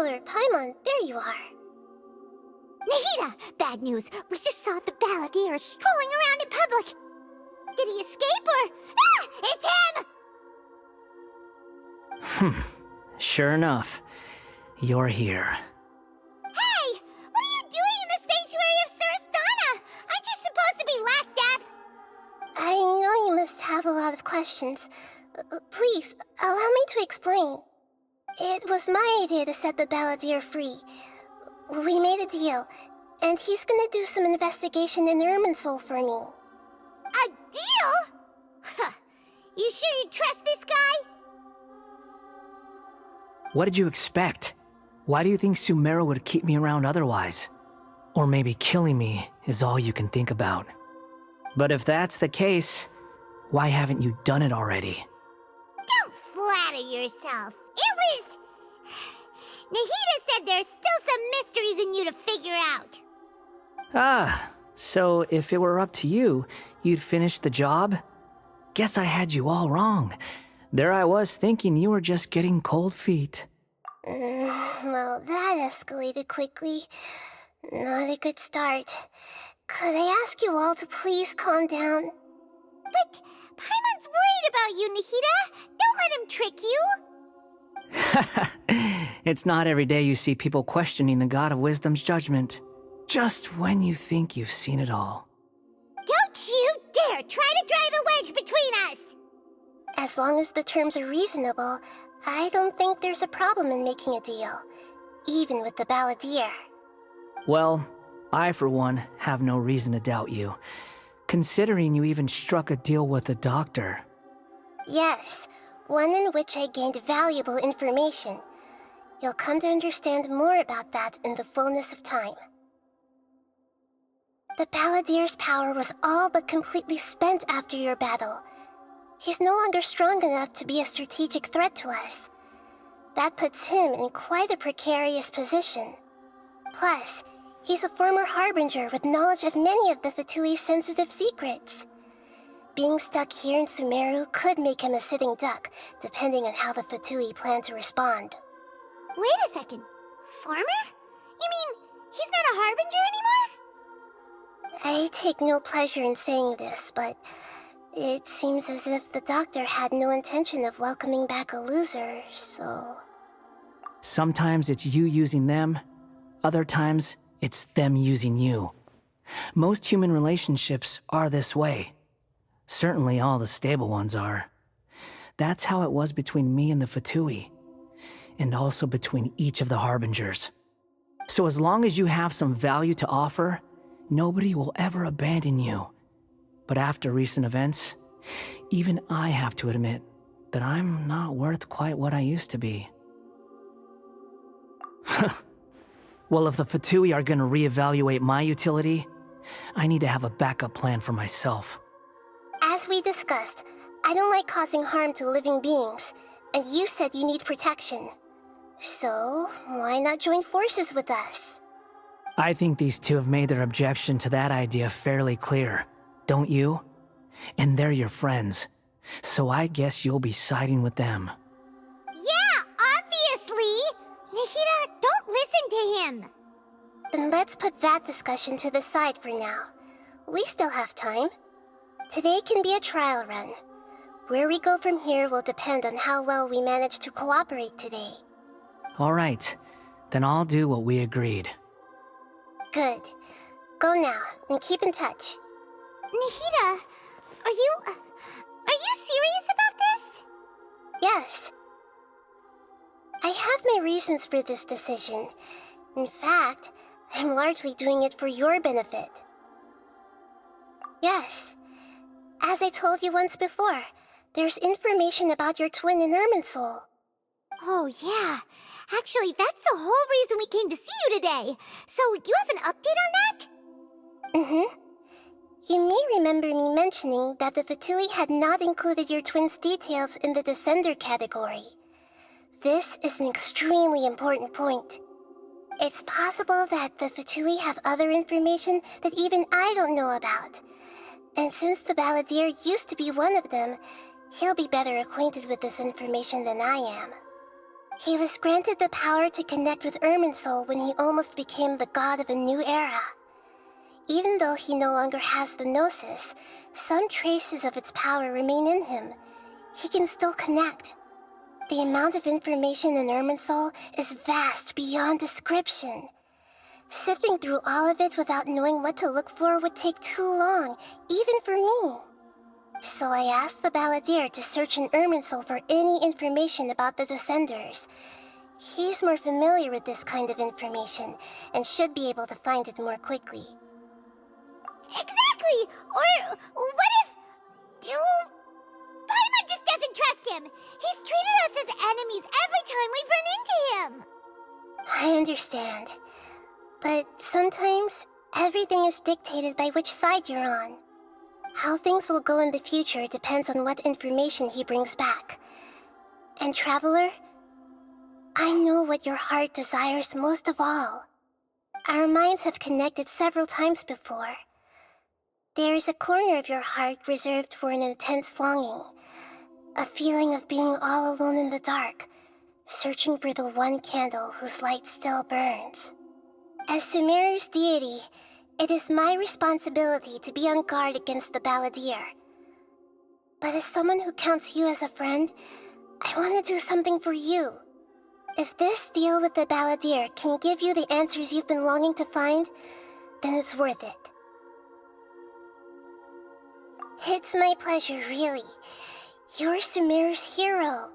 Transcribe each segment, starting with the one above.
Traveler Paimon, there you are. Nahida! Bad news! We just saw the balladeer strolling around in public! Did he escape or... Ah! It's him! Sure enough, you're here. Hey! What are you doing in the sanctuary of Surasthana? Aren't you supposed to be lacked at? I know you must have a lot of questions. Please, allow me to explain. It was my idea to set the balladeer free. We made a deal, and he's gonna do some investigation in Irminsul for me. A deal? Huh. You sure you trust this guy? What did you expect? Why do you think Sumeru would keep me around otherwise? Or maybe killing me is all you can think about. But if that's the case, why haven't you done it already? Don't flatter yourself. It was... Nahida said there's still some mysteries in you to figure out. Ah, so if it were up to you, you'd finish the job? Guess I had you all wrong. There I was thinking you were just getting cold feet. Well, that escalated quickly. Not a good start. Could I ask you all to please calm down? But Paimon's worried about you, Nahida. Don't let him trick you. It's not every day you see people questioning the God of Wisdom's judgment. Just when you think you've seen it all. Don't you dare try to drive a wedge between us! As long as the terms are reasonable, I don't think there's a problem in making a deal. Even with the balladeer. Well, I for one have no reason to doubt you. Considering you even struck a deal with the doctor. Yes, one in which I gained valuable information. You'll come to understand more about that in the fullness of time. The balladeer's power was all but completely spent after your battle. He's no longer strong enough to be a strategic threat to us. That puts him in quite a precarious position. Plus, he's a former Harbinger with knowledge of many of the Fatui's sensitive secrets. Being stuck here in Sumeru could make him a sitting duck, depending on how the Fatui plan to respond. Wait a second. Farmer? You mean he's not a Harbinger anymore? I take no pleasure in saying this, but it seems as if the doctor had no intention of welcoming back a loser, so... Sometimes it's you using them, other times it's them using you. Most human relationships are this way. Certainly all the stable ones are. That's how it was between me and the Fatui, and also between each of the Harbingers. So as long as you have some value to offer, nobody will ever abandon you. But after recent events, even I have to admit that I'm not worth quite what I used to be. Well, if the Fatui are gonna reevaluate my utility, I need to have a backup plan for myself. As we discussed, I don't like causing harm to living beings, and you said you need protection. So, why not join forces with us? I think these two have made their objection to that idea fairly clear, don't you? And they're your friends, so I guess you'll be siding with them. Yeah, obviously! Nahida, don't listen to him! Then let's put that discussion to the side for now. We still have time. Today can be a trial run. Where we go from here will depend on how well we manage to cooperate today. All right, then I'll do what we agreed. Good. Go now, and keep in touch. Nahida, are you serious about this? Yes. I have my reasons for this decision. In fact, I'm largely doing it for your benefit. Yes. As I told you once before, there's information about your twin in Irminsul. Oh, yeah. Actually, that's the whole reason we came to see you today. So, you have an update on that? Mm-hmm. You may remember me mentioning that the Fatui had not included your twin's details in the Descender category. This is an extremely important point. It's possible that the Fatui have other information that even I don't know about. And since the balladeer used to be one of them, he'll be better acquainted with this information than I am. He was granted the power to connect with Irminsul when he almost became the god of a new era. Even though he no longer has the Gnosis, some traces of its power remain in him. He can still connect. The amount of information in Irminsul is vast beyond description. Sifting through all of it without knowing what to look for would take too long, even for me. So I asked the Balladeer to search in Irminsul for any information about the Descenders. He's more familiar with this kind of information, and should be able to find it more quickly. Exactly! Or what if... Paimon just doesn't trust him! He's treated us as enemies every time we've run into him! I understand. But sometimes, everything is dictated by which side you're on. How things will go in the future depends on what information he brings back. And Traveler, I know what your heart desires most of all. Our minds have connected several times before. There is a corner of your heart reserved for an intense longing, a feeling of being all alone in the dark, searching for the one candle whose light still burns. As Sumeru's deity, it is my responsibility to be on guard against the Balladeer. But as someone who counts you as a friend, I want to do something for you. If this deal with the Balladeer can give you the answers you've been longing to find, then it's worth it. It's my pleasure, really. You're Sumeru's hero.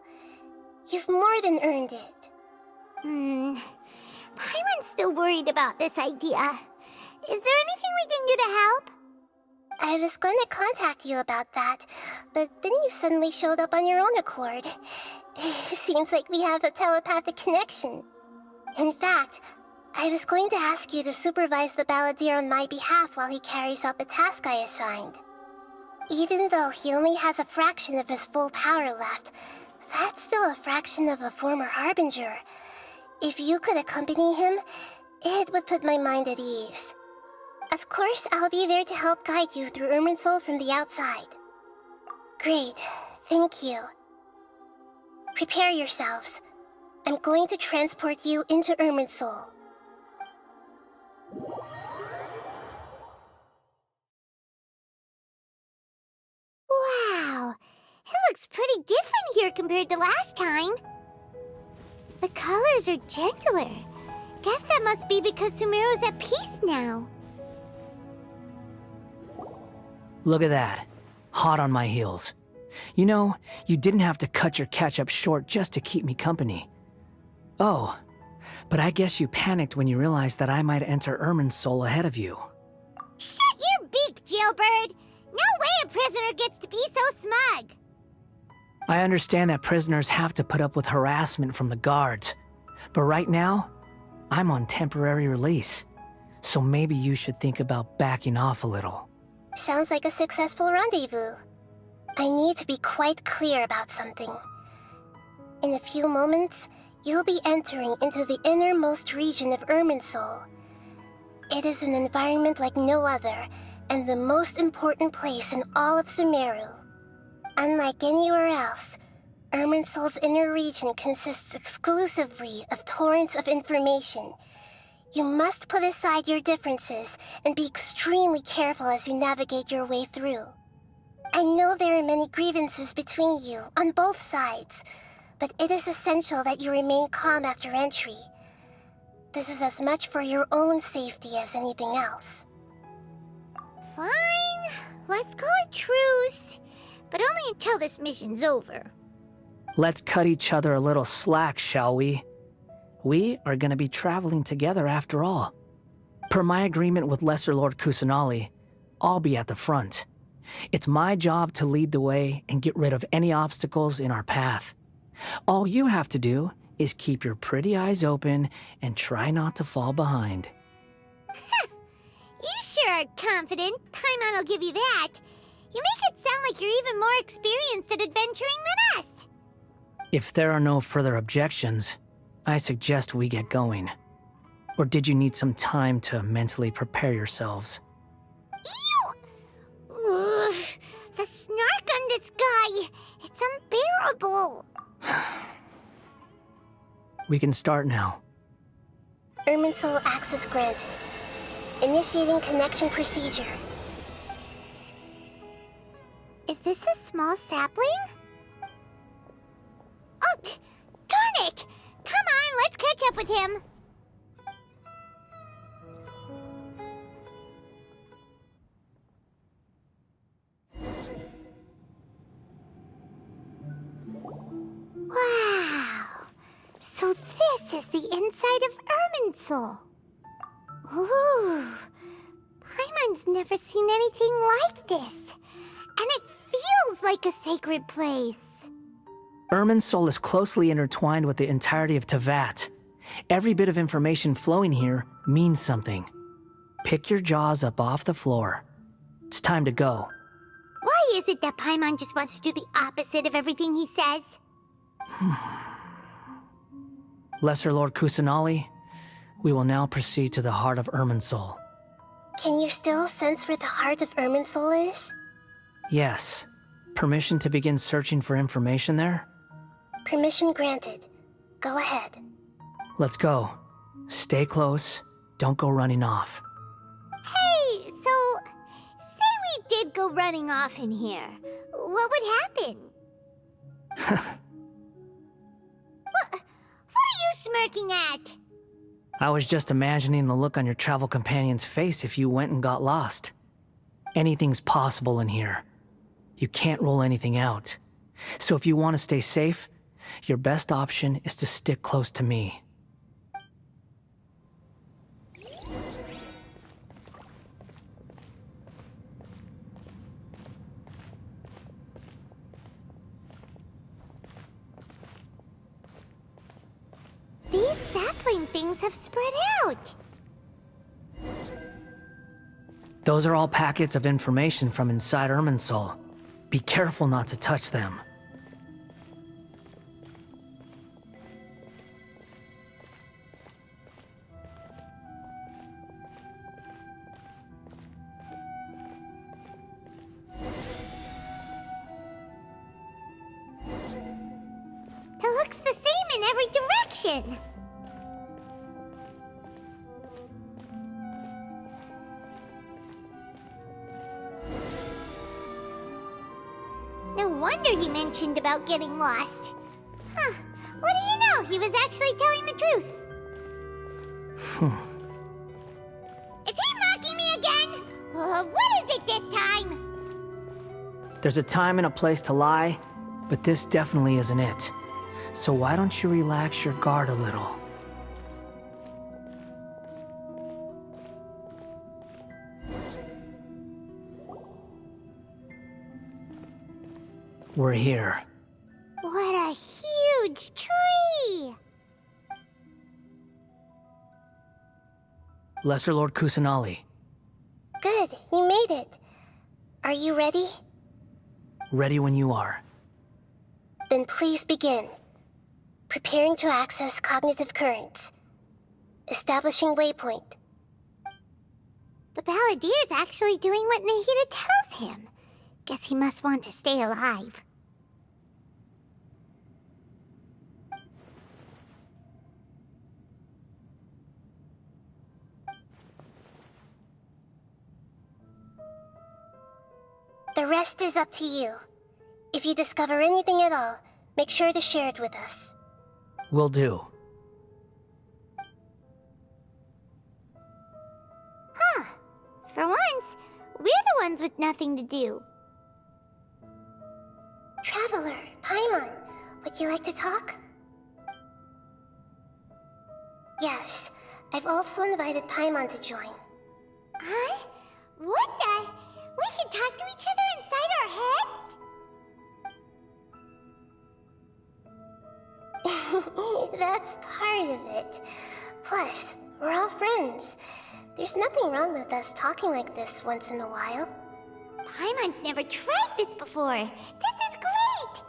You've more than earned it. Paimon's still worried about this idea. Is there anything we can do to help? I was going to contact you about that, but then you suddenly showed up on your own accord. Seems like we have a telepathic connection. In fact, I was going to ask you to supervise the Balladeer on my behalf while he carries out the task I assigned. Even though he only has a fraction of his full power left, that's still a fraction of a former Harbinger. If you could accompany him, it would put my mind at ease. Of course, I'll be there to help guide you through Irminsul from the outside. Great, thank you. Prepare yourselves. I'm going to transport you into Irminsul. Wow, it looks pretty different here compared to last time. The colors are gentler. Guess that must be because Sumeru's at peace now. Look at that. Hot on my heels. You know, you didn't have to cut your catch-up short just to keep me company. Oh, but I guess you panicked when you realized that I might enter Irminsul ahead of you. Shut your beak, jailbird! No way a prisoner gets to be so smug! I understand that prisoners have to put up with harassment from the guards, but right now, I'm on temporary release, so maybe you should think about backing off a little. Sounds like a successful rendezvous. I need to be quite clear about something. In a few moments, you'll be entering into the innermost region of Irminsul. It is an environment like no other, and the most important place in all of Sumeru. Unlike anywhere else, Irminsul's inner region consists exclusively of torrents of information. You must put aside your differences and be extremely careful as you navigate your way through. I know there are many grievances between you on both sides, but it is essential that you remain calm after entry. This is as much for your own safety as anything else. Fine, let's call it truce, but only until this mission's over. Let's cut each other a little slack, shall we? We are going to be traveling together after all. Per my agreement with Lesser Lord Kusanali, I'll be at the front. It's my job to lead the way and get rid of any obstacles in our path. All you have to do is keep your pretty eyes open and try not to fall behind. You sure are confident. Paimon will give you that. You make it sound like you're even more experienced at adventuring than us. If there are no further objections, I suggest we get going. Or did you need some time to mentally prepare yourselves? Ew! Ugh, the snark on this guy. It's unbearable. We can start now. Irminsul access granted. Initiating connection procedure. Is this a small sapling? Oh, darn it! Come on, let's catch up with him. Wow! So this is the inside of Irminsul. Ooh! Paimon's never seen anything like this. And it feels like a sacred place. Irminsul is closely intertwined with the entirety of Teyvat. Every bit of information flowing here means something. Pick your jaws up off the floor. It's time to go. Why is it that Paimon just wants to do the opposite of everything he says? Lesser Lord Kusanali, we will now proceed to the heart of Irminsul. Can you still sense where the heart of Irminsul is? Yes. Permission to begin searching for information there? Permission granted. Go ahead. Let's go. Stay close. Don't go running off. Hey, so... say we did go running off in here. What would happen? What are you smirking at? I was just imagining the look on your travel companion's face if you went and got lost. Anything's possible in here. You can't rule anything out. So if you want to stay safe, your best option is to stick close to me. These sapling things have spread out. Those are all packets of information from inside Irminsul. Be careful not to touch them. It looks the same in every direction. No wonder he mentioned about getting lost. Huh. What do you know? He was actually telling the truth. Is he mocking me again? What is it this time? There's a time and a place to lie, but this definitely isn't it. So why don't you relax your guard a little? We're here. What a huge tree! Lesser Lord Kusanali, Good, you made it. Are you ready? ready when you are. Then please begin. Preparing to access cognitive currents. Establishing waypoint. The Balladeer's actually doing what Nahida tells him. Guess he must want to stay alive. The rest is up to you. If you discover anything at all, make sure to share it with us. Will do. Huh. For once, we're the ones with nothing to do. Traveler, Paimon, would you like to talk? Yes, I've also invited Paimon to join. Huh? What the? We can talk to each other inside our heads? That's part of it. Plus, we're all friends. There's nothing wrong with us talking like this once in a while. Paimon's never tried this before. This is great!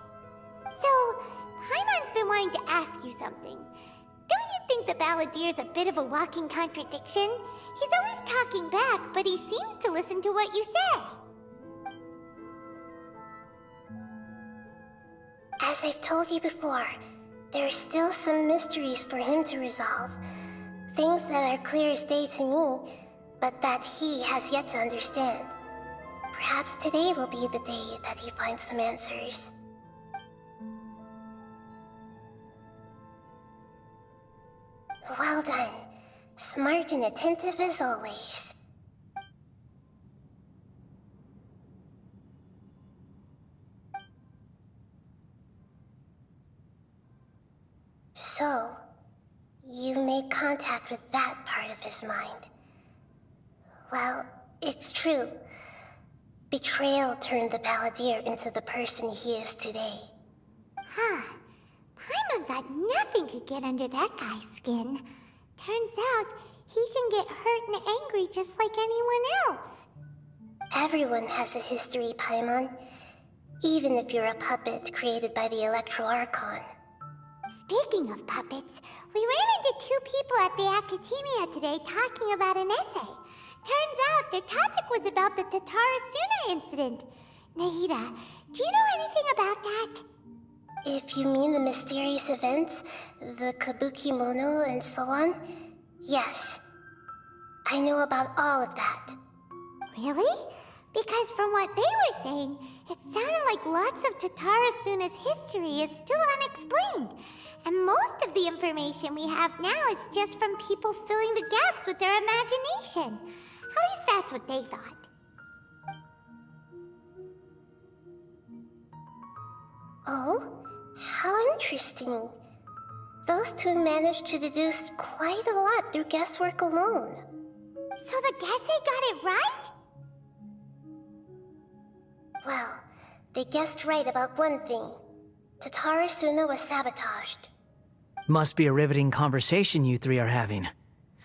So, Paimon's been wanting to ask you something. Don't you think the Balladeer's a bit of a walking contradiction? He's always talking back, but he seems to listen to what you say. As I've told you before, There are still some mysteries for him to resolve. Things that are clear as day to me, but that he has yet to understand. Perhaps today will be the day that he finds some answers. Well done. Smart and attentive as always. So, you made contact with that part of his mind. Well, it's true. Betrayal turned the Balladeer into the person he is today. Huh. Paimon thought nothing could get under that guy's skin. Turns out, he can get hurt and angry just like anyone else. Everyone has a history, Paimon. Even if you're a puppet created by the Archon. Speaking of puppets, we ran into two people at the Academia today talking about an essay. Turns out their topic was about the Tatarasuna incident. Nahida, do you know anything about that? If you mean the mysterious events, the Kabuki Mono and so on, yes. I know about all of that. Really? Because from what they were saying, it sounded like lots of Tatarasuna's history is still unexplained. And most of the information we have now is just from people filling the gaps with their imagination. At least that's what they thought. Oh? How interesting. Those two managed to deduce quite a lot through guesswork alone. So the Gesse got it right? Well, they guessed right about one thing. Tatarasuna was sabotaged. Must be a riveting conversation you three are having.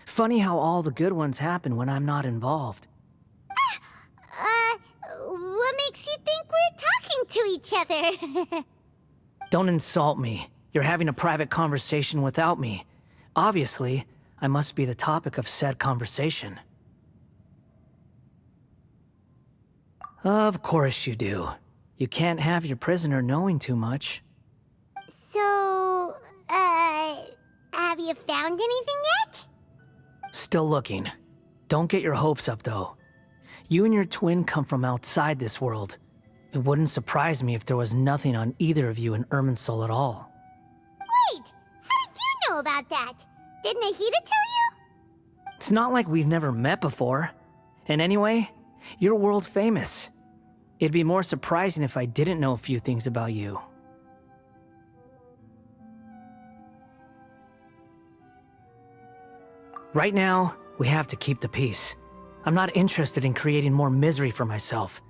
Funny how all the good ones happen when I'm not involved. What makes you think we're talking to each other? Don't insult me. You're having a private conversation without me. Obviously, I must be the topic of said conversation. Of course you do. You can't have your prisoner knowing too much. So, have you found anything yet? Still looking. Don't get your hopes up, though. You and your twin come from outside this world. It wouldn't surprise me if there was nothing on either of you in Irminsul at all. Wait! How did you know about that? Did Nahida tell you? It's not like we've never met before. And anyway, you're world famous. It'd be more surprising if I didn't know a few things about you. Right now, we have to keep the peace. I'm not interested in creating more misery for myself,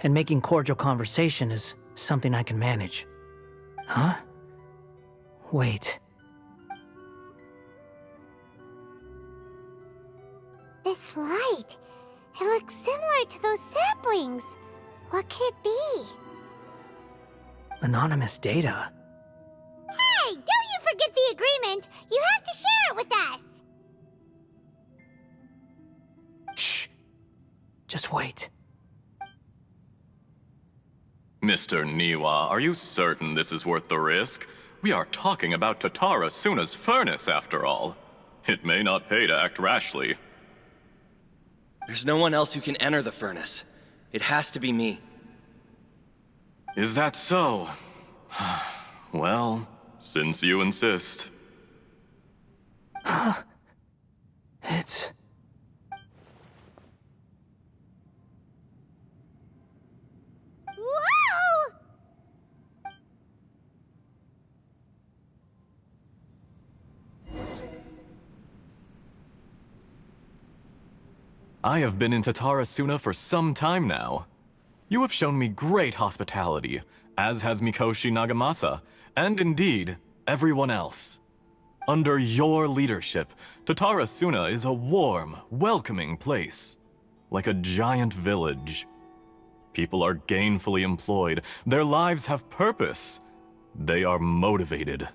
and making cordial conversation is something I can manage. Huh? Wait. This light, it looks similar to those saplings. What could it be? Anonymous data. Hey, don't you forget the agreement! You have to share it with us! Shh. Just wait. Mr. Niwa, are you certain this is worth the risk? We are talking about Tatarasuna's furnace, after all. It may not pay to act rashly. There's no one else who can enter the furnace. It has to be me. Is that so? Well, since you insist. It's... Whoa! I have been in Tatarasuna for some time now. You have shown me great hospitality, as has Mikoshi Nagamasa, and indeed, everyone else. Under your leadership, Tatarasuna is a warm, welcoming place, like a giant village. People are gainfully employed, their lives have purpose, they are motivated.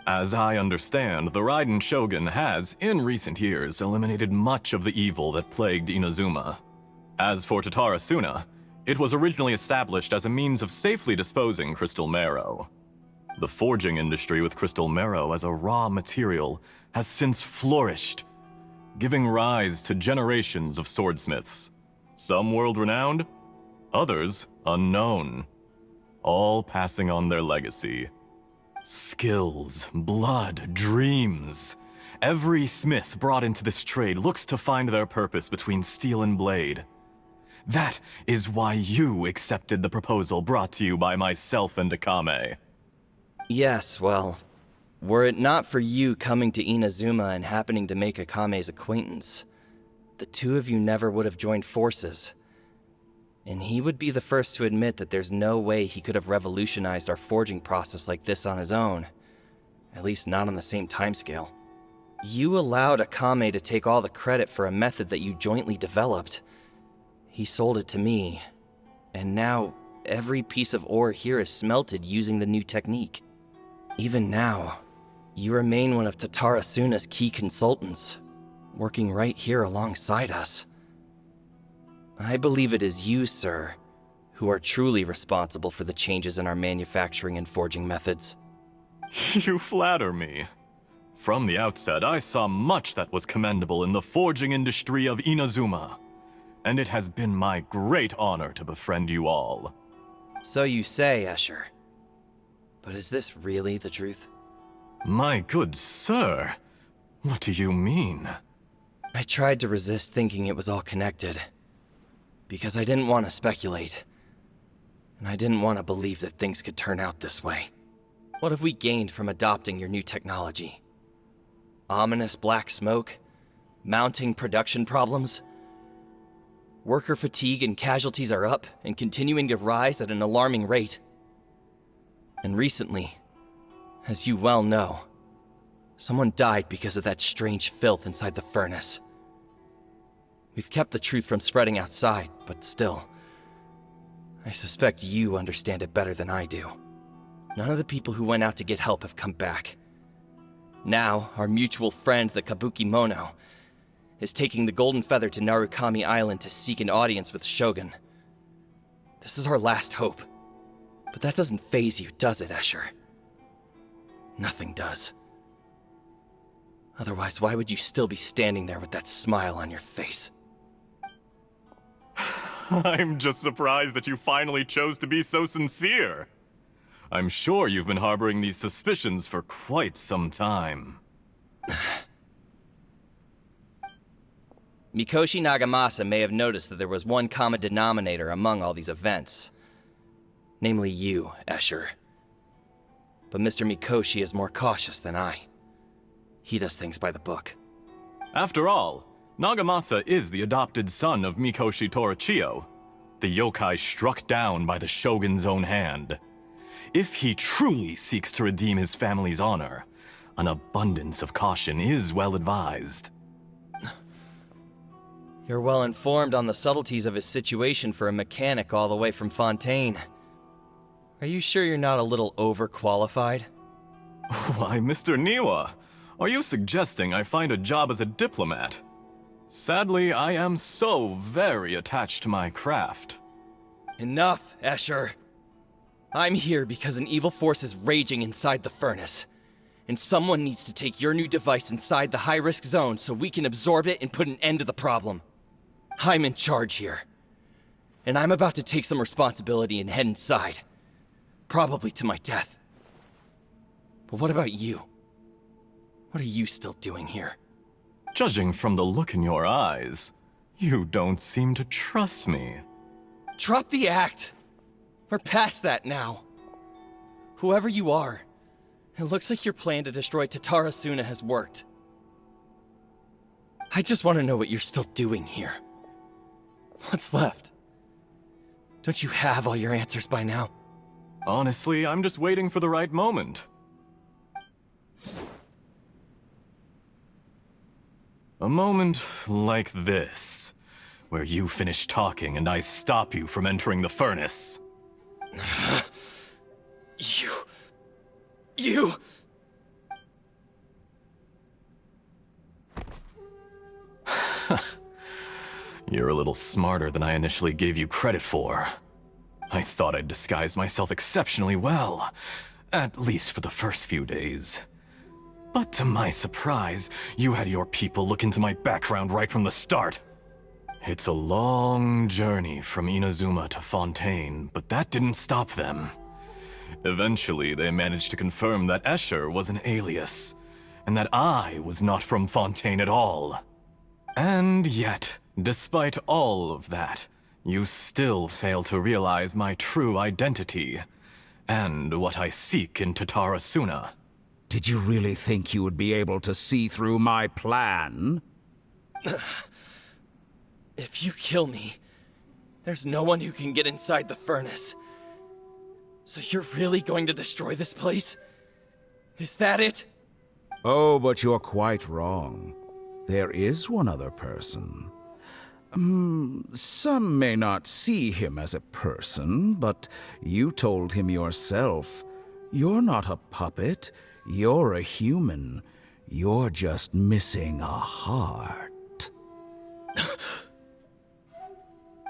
As I understand, the Raiden Shogun has, in recent years, eliminated much of the evil that plagued Inazuma. As for Tatarasuna, it was originally established as a means of safely disposing crystal marrow. The forging industry with crystal marrow as a raw material has since flourished, giving rise to generations of swordsmiths. Some world-renowned, others unknown, all passing on their legacy. Skills, blood, dreams. Every smith brought into this trade looks to find their purpose between steel and blade. That is why you accepted the proposal brought to you by myself and Akame. Yes, well, were it not for you coming to Inazuma and happening to make Akame's acquaintance, the two of you never would have joined forces. And he would be the first to admit that there's no way he could have revolutionized our forging process like this on his own. At least not on the same timescale. You allowed Akame to take all the credit for a method that you jointly developed. He sold it to me, and now every piece of ore here is smelted using the new technique. Even now, you remain one of Tatara Suna's key consultants, working right here alongside us. I believe it is you, sir, who are truly responsible for the changes in our manufacturing and forging methods. You flatter me. From the outset, I saw much that was commendable in the forging industry of Inazuma, and it has been my great honor to befriend you all. So you say, Escher. But is this really the truth? My good sir, what do you mean? I tried to resist thinking it was all connected, because I didn't want to speculate, and I didn't want to believe that things could turn out this way. What have we gained from adopting your new technology? Ominous black smoke? Mounting production problems? Worker fatigue and casualties are up and continuing to rise at an alarming rate. And recently, as you well know, someone died because of that strange filth inside the furnace. We've kept the truth from spreading outside, but still, I suspect you understand it better than I do. None of the people who went out to get help have come back. Now, our mutual friend, the Kabuki Mono, is taking the Golden Feather to Narukami Island to seek an audience with Shogun. This is our last hope. But that doesn't faze you, does it, Escher? Nothing does. Otherwise, why would you still be standing there with that smile on your face? I'm just surprised that you finally chose to be so sincere. I'm sure you've been harboring these suspicions for quite some time. Mikoshi Nagamasa may have noticed that there was one common denominator among all these events. Namely you, Escher. But Mr. Mikoshi is more cautious than I. He does things by the book. After all, Nagamasa is the adopted son of Mikoshi Torichio, the yokai struck down by the Shogun's own hand. If he truly seeks to redeem his family's honor, an abundance of caution is well advised. You're well informed on the subtleties of his situation for a mechanic all the way from Fontaine. Are you sure you're not a little overqualified? Why, Mr. Niwa, are you suggesting I find a job as a diplomat? Sadly, I am so very attached to my craft. Enough, Escher. I'm here because an evil force is raging inside the furnace. And someone needs to take your new device inside the high-risk zone so we can absorb it and put an end to the problem. I'm in charge here. And I'm about to take some responsibility and head inside. Probably to my death. But what about you? What are you still doing here? Judging from the look in your eyes, you don't seem to trust me. Drop the act! We're past that now. Whoever you are, it looks like your plan to destroy Tatara Suna has worked. I just want to know what you're still doing here. What's left? Don't you have all your answers by now? Honestly, I'm just waiting for the right moment. A moment like this, where you finish talking and I stop you from entering the furnace. You... You're a little smarter than I initially gave you credit for. I thought I'd disguised myself exceptionally well. At least for the first few days. But to my surprise, you had your people look into my background right from the start. It's a long journey from Inazuma to Fontaine, but that didn't stop them. Eventually, they managed to confirm that Escher was an alias, and that I was not from Fontaine at all. And yet, despite all of that, you still fail to realize my true identity, and what I seek in Tatarasuna. Did you really think you would be able to see through my plan? If you kill me, there's no one who can get inside the furnace. So you're really going to destroy this place? Is that it? Oh, but you're quite wrong. There is one other person. Some may not see him as a person, but you told him yourself. You're not a puppet. You're a human. You're just missing a heart.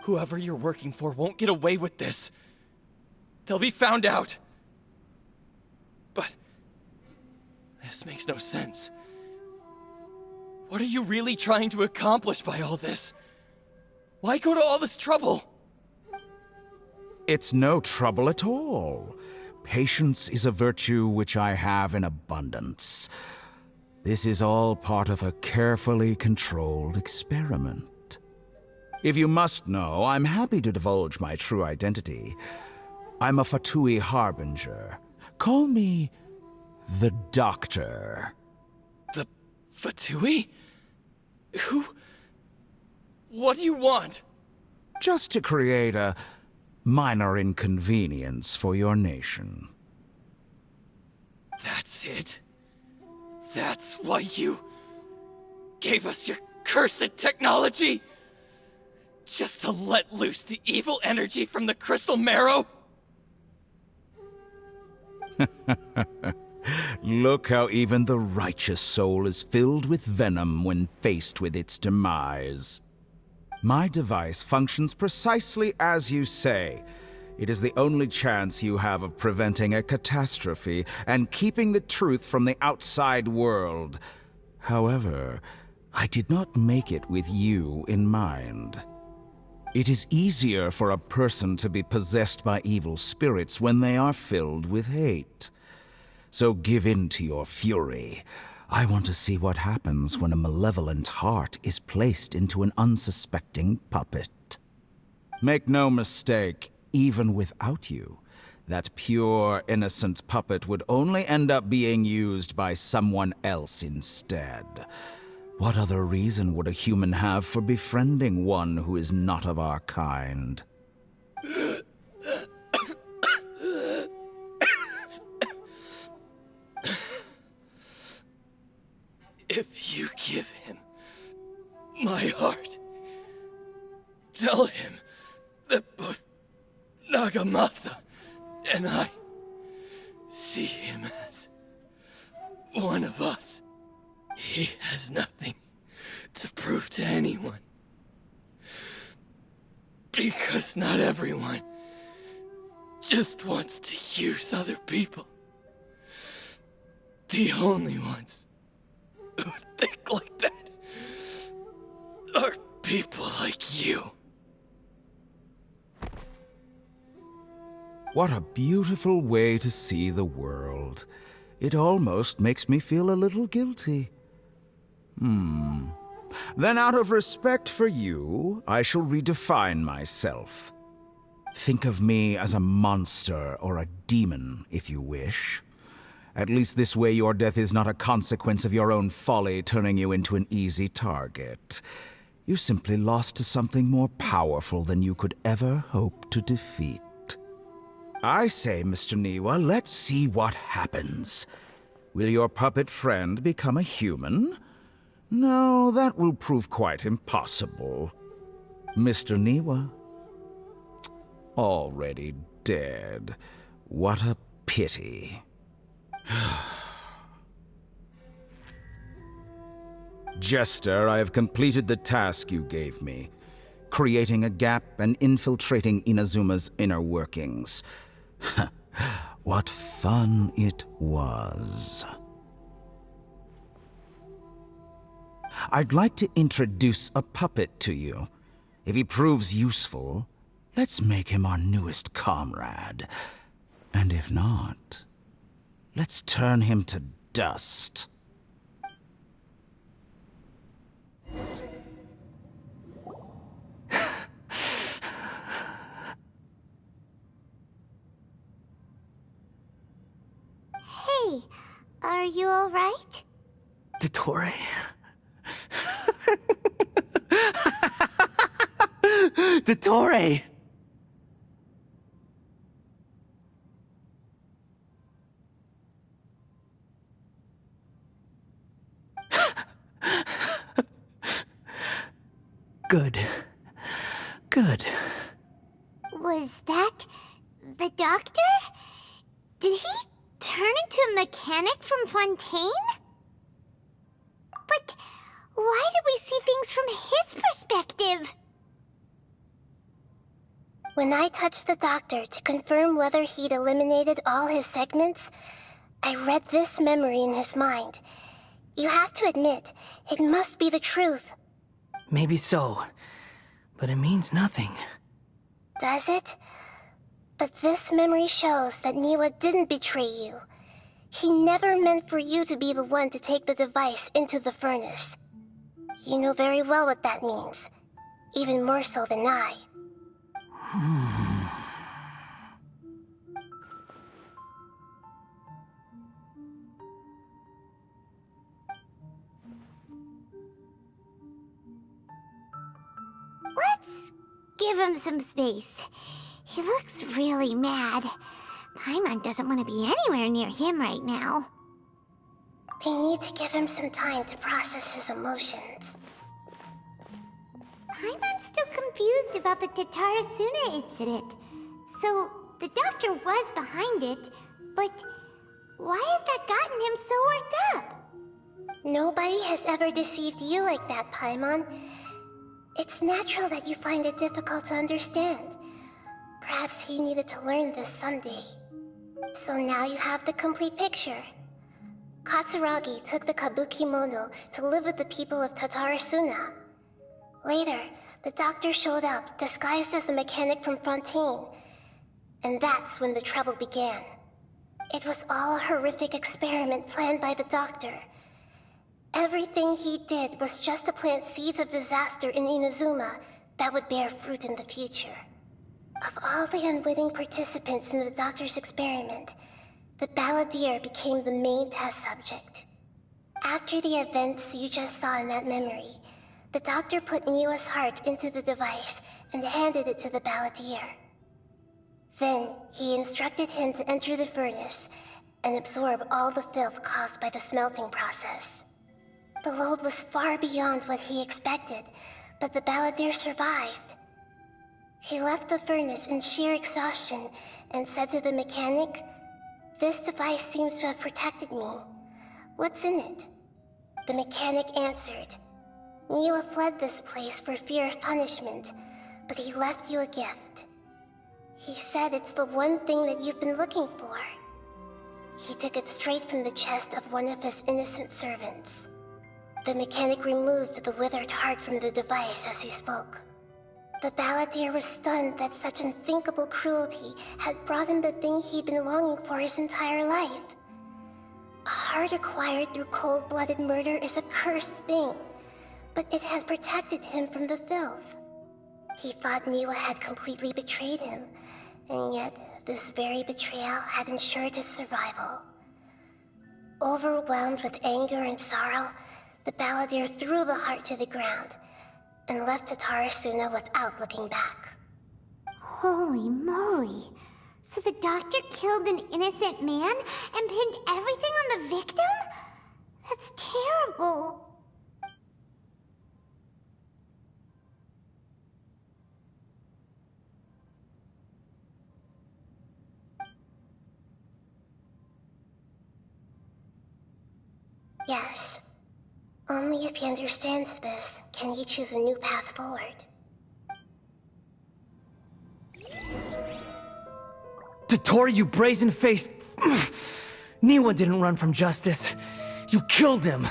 Whoever you're working for won't get away with this. They'll be found out. But this makes no sense. What are you really trying to accomplish by all this? Why go to all this trouble? It's no trouble at all. Patience is a virtue which I have in abundance. This is all part of a carefully controlled experiment. If you must know, I'm happy to divulge my true identity. I'm a Fatui Harbinger. Call me the Doctor. The Fatui? Who? What do you want? Just to create a minor inconvenience for your nation. That's it? That's why you gave us your cursed technology? Just to let loose the evil energy from the crystal marrow? Look how even the righteous soul is filled with venom when faced with its demise. My device functions precisely as you say. It is the only chance you have of preventing a catastrophe and keeping the truth from the outside world. However, I did not make it with you in mind. It is easier for a person to be possessed by evil spirits when they are filled with hate. So give in to your fury. I want to see what happens when a malevolent heart is placed into an unsuspecting puppet. Make no mistake, even without you, that pure, innocent puppet would only end up being used by someone else instead. What other reason would a human have for befriending one who is not of our kind? If you give him my heart, tell him that both Nagamasa and I see him as one of us. He has nothing to prove to anyone. Because not everyone just wants to use other people. The only ones who think like that are people like you. What a beautiful way to see the world. It almost makes me feel a little guilty. Then out of respect for you, I shall redefine myself. Think of me as a monster or a demon, if you wish. At least this way your death is not a consequence of your own folly turning you into an easy target. You simply lost to something more powerful than you could ever hope to defeat. I say, Mr. Niwa, let's see what happens. Will your puppet friend become a human? No, that will prove quite impossible. Mr. Niwa? Already dead. What a pity. Jester, I have completed the task you gave me, creating a gap and infiltrating Inazuma's inner workings. What fun it was. I'd like to introduce a puppet to you. If he proves useful, let's make him our newest comrade. And if not, let's turn him to dust. Hey, are you alright? Dottore? Dottore! Good. Good. Was that the doctor? Did he turn into a mechanic from Fontaine? But why did we see things from his perspective? When I touched the doctor to confirm whether he'd eliminated all his segments, I read this memory in his mind. You have to admit, it must be the truth. Maybe so, but it means nothing. Does it? But this memory shows that Niwa didn't betray you. He never meant for you to be the one to take the device into the furnace. You know very well what that means, even more so than I. Let's give him some space. He looks really mad. Paimon doesn't want to be anywhere near him right now. We need to give him some time to process his emotions. Paimon's still confused about the Tatarasuna incident. So, the doctor was behind it, but why has that gotten him so worked up? Nobody has ever deceived you like that, Paimon. It's natural that you find it difficult to understand. Perhaps he needed to learn this someday. So now you have the complete picture. Katsuragi took the Kabukimono to live with the people of Tatarasuna. Later, the doctor showed up, disguised as the mechanic from Fontaine. And that's when the trouble began. It was all a horrific experiment planned by the doctor. Everything he did was just to plant seeds of disaster in Inazuma that would bear fruit in the future. Of all the unwitting participants in the doctor's experiment, the balladeer became the main test subject. After the events you just saw in that memory, the doctor put Niwa's heart into the device and handed it to the balladeer. Then, he instructed him to enter the furnace and absorb all the filth caused by the smelting process. The load was far beyond what he expected, but the balladeer survived. He left the furnace in sheer exhaustion and said to the mechanic, "This device seems to have protected me. What's in it?" The mechanic answered, "Niwa fled this place for fear of punishment, but he left you a gift. He said it's the one thing that you've been looking for." He took it straight from the chest of one of his innocent servants. The mechanic removed the withered heart from the device as he spoke. The balladeer was stunned that such unthinkable cruelty had brought him the thing he'd been longing for his entire life. A heart acquired through cold-blooded murder is a cursed thing, but it had protected him from the filth. He thought Niwa had completely betrayed him, and yet this very betrayal had ensured his survival. Overwhelmed with anger and sorrow, the balladeer threw the heart to the ground and left Tatarasuna without looking back. Holy moly. So the doctor killed an innocent man and pinned everything on the victim? That's terrible. Yes. Only if he understands this can he choose a new path forward. Dottore, you brazen-faced Niwa didn't run from justice. You killed him.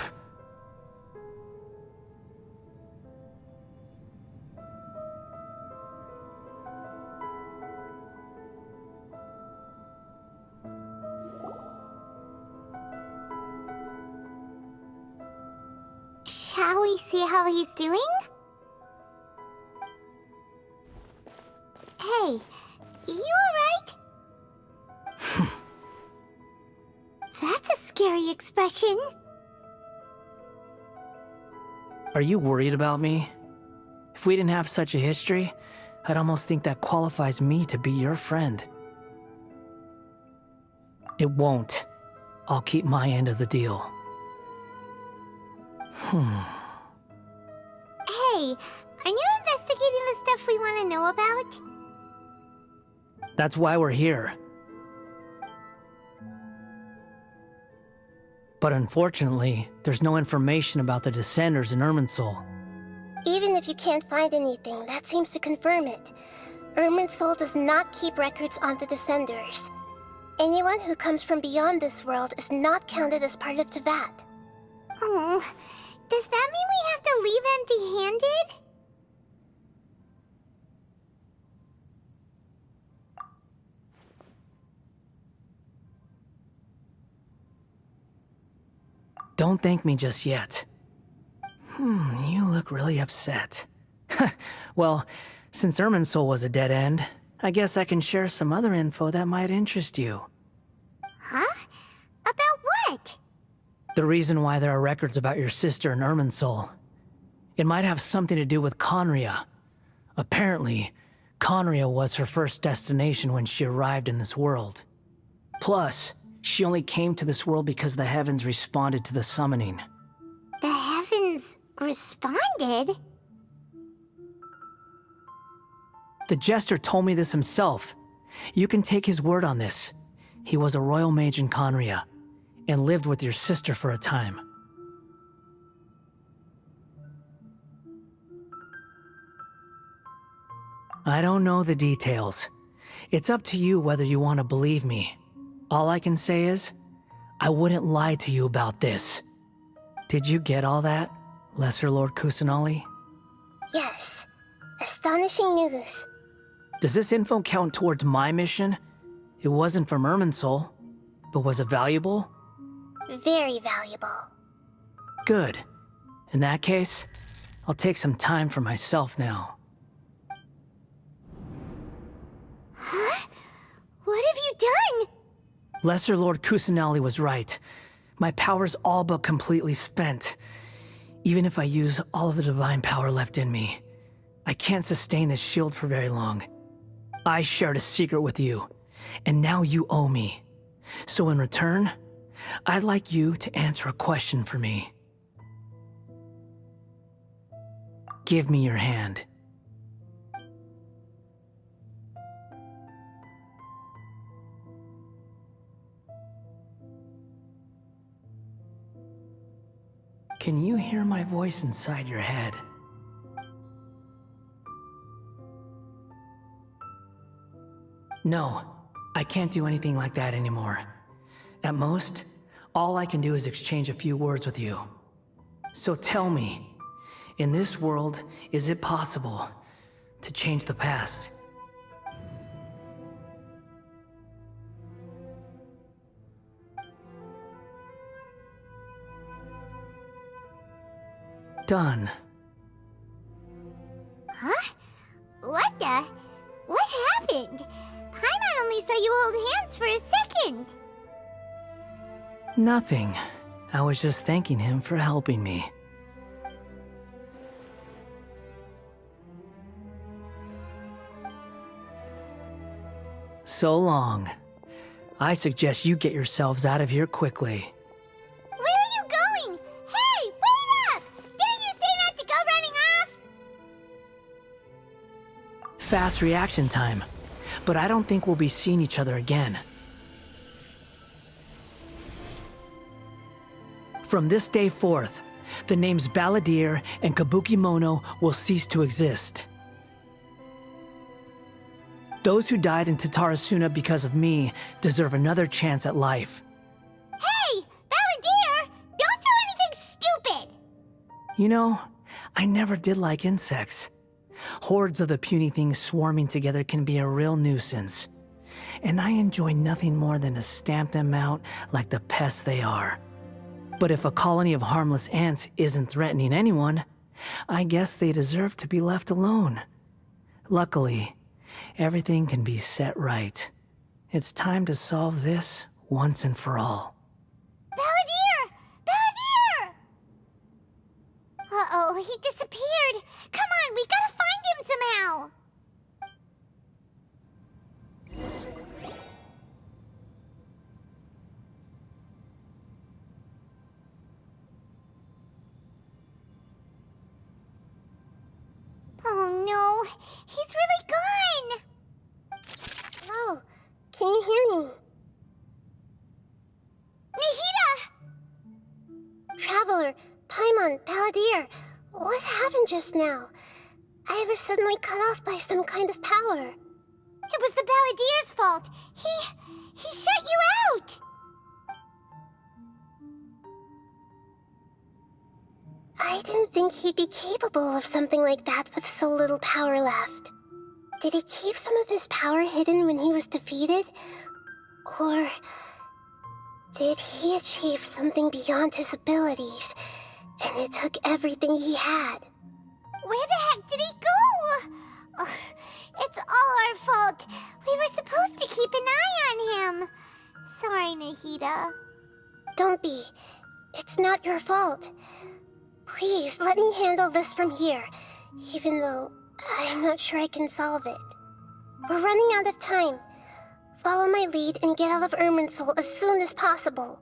Shall we see how he's doing? Hey, you alright? That's a scary expression. Are you worried about me? If we didn't have such a history, I'd almost think that qualifies me to be your friend. It won't. I'll keep my end of the deal. Hey, are you investigating the stuff we want to know about? That's why we're here. But unfortunately, there's no information about the Descenders in Irminsul. Even if you can't find anything, that seems to confirm it. Irminsul does not keep records on the Descenders. Anyone who comes from beyond this world is not counted as part of Teyvat. Oh, does that mean we have to leave empty-handed? Don't thank me just yet. You look really upset. Well, since Irminsul was a dead end, I guess I can share some other info that might interest you. Huh? About what? The reason why there are records about your sister in Irminsul. It might have something to do with Conria. Apparently, Conria was her first destination when she arrived in this world. Plus, she only came to this world because the heavens responded to the summoning. The heavens responded? The Jester told me this himself. You can take his word on this. He was a royal mage in Conria, and lived with your sister for a time. I don't know the details. It's up to you whether you want to believe me. All I can say is, I wouldn't lie to you about this. Did you get all that, Lesser Lord Kusanali? Yes. Astonishing news. Does this info count towards my mission? It wasn't from Irminsul, but was it valuable? Very valuable. Good. In that case, I'll take some time for myself now. Huh? What have you done? Lesser Lord Kusanali was right. My power's all but completely spent. Even if I use all of the divine power left in me, I can't sustain this shield for very long. I shared a secret with you, and now you owe me. So in return, I'd like you to answer a question for me. Give me your hand. Can you hear my voice inside your head? No, I can't do anything like that anymore. At most, all I can do is exchange a few words with you. So tell me, in this world, is it possible to change the past? Done. Huh? What the? What happened? Paimon only saw you hold hands for a second. Nothing. I was just thanking him for helping me. So long. I suggest you get yourselves out of here quickly. Where are you going? Hey, wait up! Didn't you say not to go running off? Fast reaction time. But I don't think we'll be seeing each other again. From this day forth, the names Balladeer and Kabukimono will cease to exist. Those who died in Tatarasuna because of me deserve another chance at life. Hey! Balladeer! Don't do anything stupid! You know, I never did like insects. Hordes of the puny things swarming together can be a real nuisance. And I enjoy nothing more than to stamp them out like the pests they are. But if a colony of harmless ants isn't threatening anyone, I guess they deserve to be left alone. Luckily, everything can be set right. It's time to solve this once and for all. Balladeer! Balladeer! Uh-oh, he disappeared. Come on, we gotta find him somehow. Oh no, he's really gone. Oh, can you hear me? Nahida! Traveler, Paimon, Balladeer, what happened just now? I was suddenly cut off by some kind of power. It was the Balladeer's fault. He shut you out. I didn't think he'd be capable of something like that with so little power left. Did he keep some of his power hidden when he was defeated? Or did he achieve something beyond his abilities, and it took everything he had? Where the heck did he go? Ugh, it's all our fault. We were supposed to keep an eye on him. Sorry, Nahida. Don't be. It's not your fault. Please, let me handle this from here, even though I'm not sure I can solve it. We're running out of time. Follow my lead and get out of Irminsul as soon as possible.